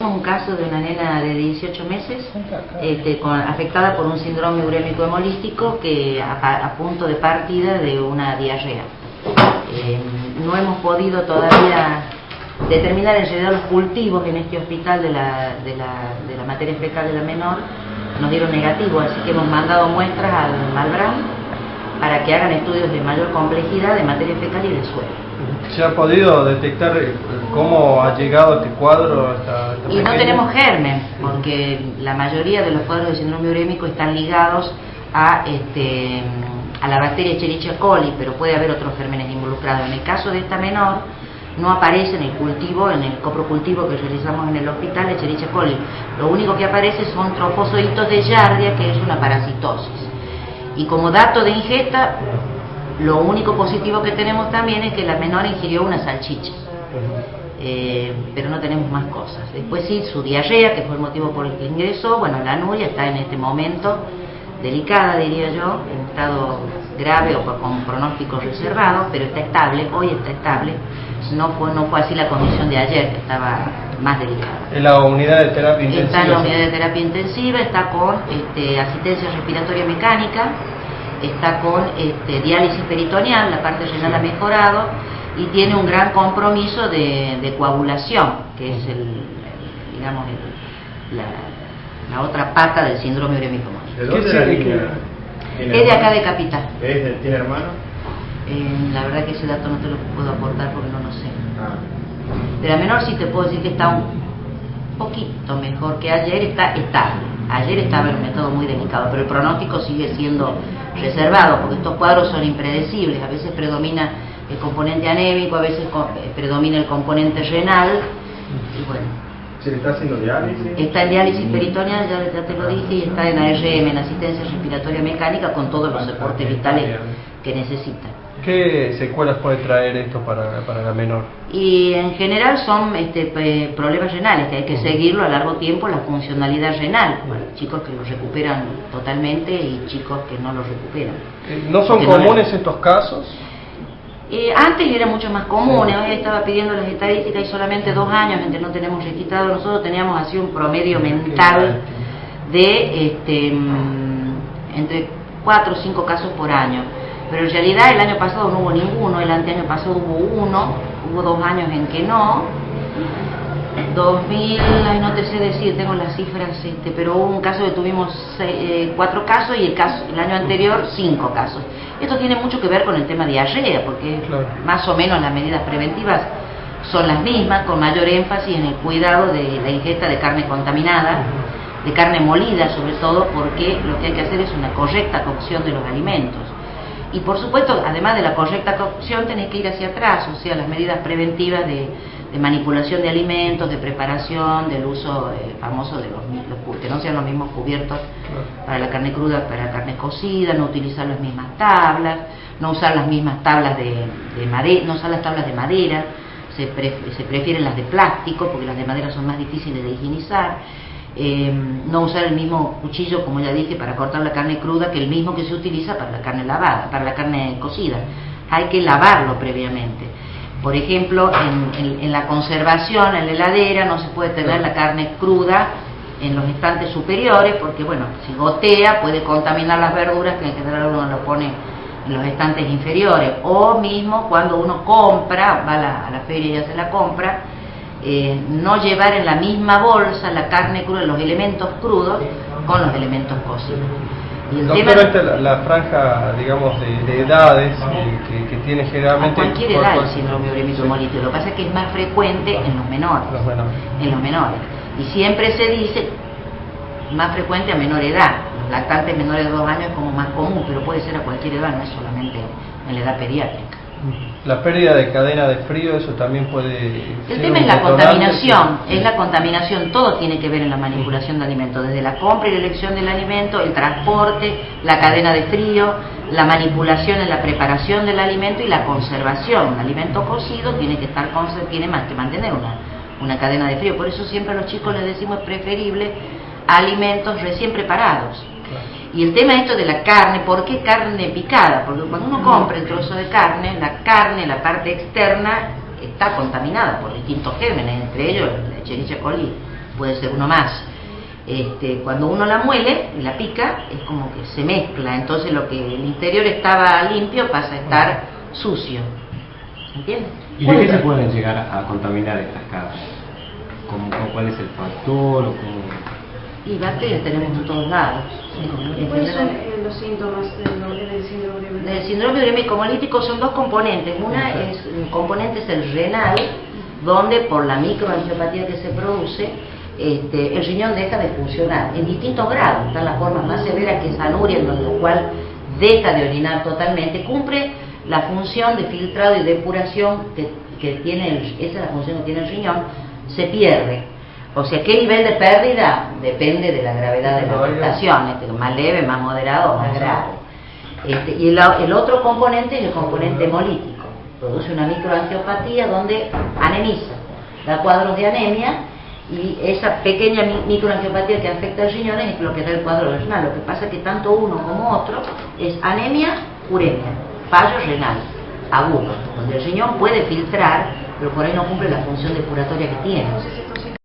Un caso de una nena de 18 meses afectada por un síndrome urémico hemolítico que a punto de partida de una diarrea. No hemos podido todavía determinar en realidad los cultivos en este hospital de la materia fecal de la menor. Nos dieron negativo, así que hemos mandado muestras al Malbrán para que hagan estudios de mayor complejidad de materia fecal y de suelo. ¿Se ha podido detectar cómo ha llegado este cuadro hasta Y no tenemos germen, porque la mayoría de los cuadros de síndrome urémico están ligados a la bacteria Escherichia coli, pero puede haber otros gérmenes involucrados. En el caso de esta menor, no aparece en el cultivo, en el coprocultivo que realizamos en el hospital, Escherichia coli. Lo único que aparece son trofozoitos de Giardia, que es una parasitosis. Y como dato de ingesta, lo único positivo que tenemos también es que la menor ingirió una salchicha, pero no tenemos más cosas. Después sí, su diarrea, que fue el motivo por el que ingresó. Bueno, la Nuria está en este momento delicada, diría yo, en estado grave o con pronóstico reservado, pero está estable, hoy está estable. No fue así la condición de ayer, que estaba más delicada. ¿En la unidad de terapia intensiva? Está en la unidad de terapia intensiva, está con asistencia respiratoria mecánica, está con diálisis peritoneal, la parte renal ha mejorado y tiene un gran compromiso de coagulación, que es la otra pata del síndrome urémico hemolítico. ¿De dónde la niña? Es de acá de Capital. ¿Tiene hermano? La verdad que ese dato no te lo puedo aportar porque no lo sé. De la menor sí te puedo decir que está un poquito mejor que ayer, está estable. Ayer estaba en un estado muy delicado, pero el pronóstico sigue siendo reservado, porque estos cuadros son impredecibles. A veces predomina el componente anémico, a veces predomina el componente renal, y bueno. ¿Se le está haciendo diálisis? Está en diálisis peritoneal, ya te lo dije, y está en ARM, en asistencia respiratoria mecánica, con todos los soportes vitales que necesita. ¿Qué secuelas puede traer esto para la menor? Y en general son problemas renales, que hay que seguirlo a largo tiempo, la funcionalidad renal. Bueno, chicos que lo recuperan totalmente y chicos que no lo recuperan. ¿No son comunes estos casos? Antes era mucho más común. Hoy estaba pidiendo las estadísticas y solamente 2 años entre no tenemos registrado. Nosotros teníamos así un promedio mental de entre 4 o 5 casos por año. Pero en realidad el año pasado no hubo ninguno, el anteaño pasado hubo uno, hubo 2 años en que no. 2000, no te sé decir, tengo las cifras, pero hubo un caso que tuvimos 4 casos y el año anterior 5 casos. Esto tiene mucho que ver con el tema de diarrea, porque más o menos las medidas preventivas son las mismas, con mayor énfasis en el cuidado de la ingesta de carne contaminada, de carne molida sobre todo, porque lo que hay que hacer es una correcta cocción de los alimentos. Y por supuesto, además de la correcta cocción, tenés que ir hacia atrás, o sea, las medidas preventivas de manipulación de alimentos, de preparación, del uso famoso de que no sean los mismos cubiertos para la carne cruda, para la carne cocida, no utilizar las mismas tablas, no usar las mismas tablas de madera, no usar las tablas de madera, se prefieren las de plástico porque las de madera son más difíciles de higienizar. No usar el mismo cuchillo, como ya dije, para cortar la carne cruda que el mismo que se utiliza para la carne lavada, para la carne cocida. Hay que lavarlo previamente. Por ejemplo, en la conservación, en la heladera, no se puede tener la carne cruda en los estantes superiores, porque bueno, si gotea puede contaminar las verduras, que en general uno lo pone en los estantes inferiores. O mismo cuando uno compra, va a la feria y hace la compra, no llevar en la misma bolsa la carne cruda, los elementos crudos con los elementos cocidos. Y el doctora, esta la franja, digamos, de edades que tiene generalmente... A cualquier edad el síndrome urémico hemolítico. Lo que pasa es que es más frecuente en los menores. En los menores. Y siempre se dice más frecuente a menor edad. Los lactantes menores de 2 años es como más común, pero puede ser a cualquier edad, no es solamente en la edad pediátrica. La pérdida de cadena de frío, eso también puede... El tema es la contaminación, todo tiene que ver en la manipulación de alimentos, desde la compra y la elección del alimento, el transporte, la cadena de frío, la manipulación en la preparación del alimento y la conservación. Un alimento cocido tiene que mantener una cadena de frío, por eso siempre a los chicos les decimos es preferible alimentos recién preparados. Y el tema esto de la carne, ¿por qué carne picada? Porque cuando uno compra el trozo de carne, la parte externa, está contaminada por distintos gérmenes, entre ellos la Escherichia coli puede ser uno más. Cuando uno la muele y la pica, es como que se mezcla, entonces lo que el interior estaba limpio pasa a estar sucio. ¿Entiendes? ¿Y de qué se pueden llegar a contaminar estas carnes? ¿Cuál es el factor? Y bacterias tenemos en todos lados. ¿Cuáles son los síntomas del síndrome urémico? El síndrome urémico hemolítico son dos componentes. Un componente es el renal, donde por la microangiopatía que se produce, el riñón deja de funcionar en distintos grados. Está la forma más severa, que es anuria, en la cual deja de orinar totalmente, cumple la función de filtrado y depuración que tiene esa es la función que tiene el riñón, se pierde. O sea, ¿qué nivel de pérdida? Depende de la gravedad de la afectación, más leve, más moderado o más grave. Y el otro componente es el componente hemolítico. Produce una microangiopatía donde anemiza, da cuadros de anemia, y esa pequeña microangiopatía que afecta al riñón es lo que da el cuadro renal. Lo que pasa es que tanto uno como otro es anemia, uremia, fallo renal agudo, donde el riñón puede filtrar, pero por ahí no cumple la función depuratoria que tiene. Entonces estos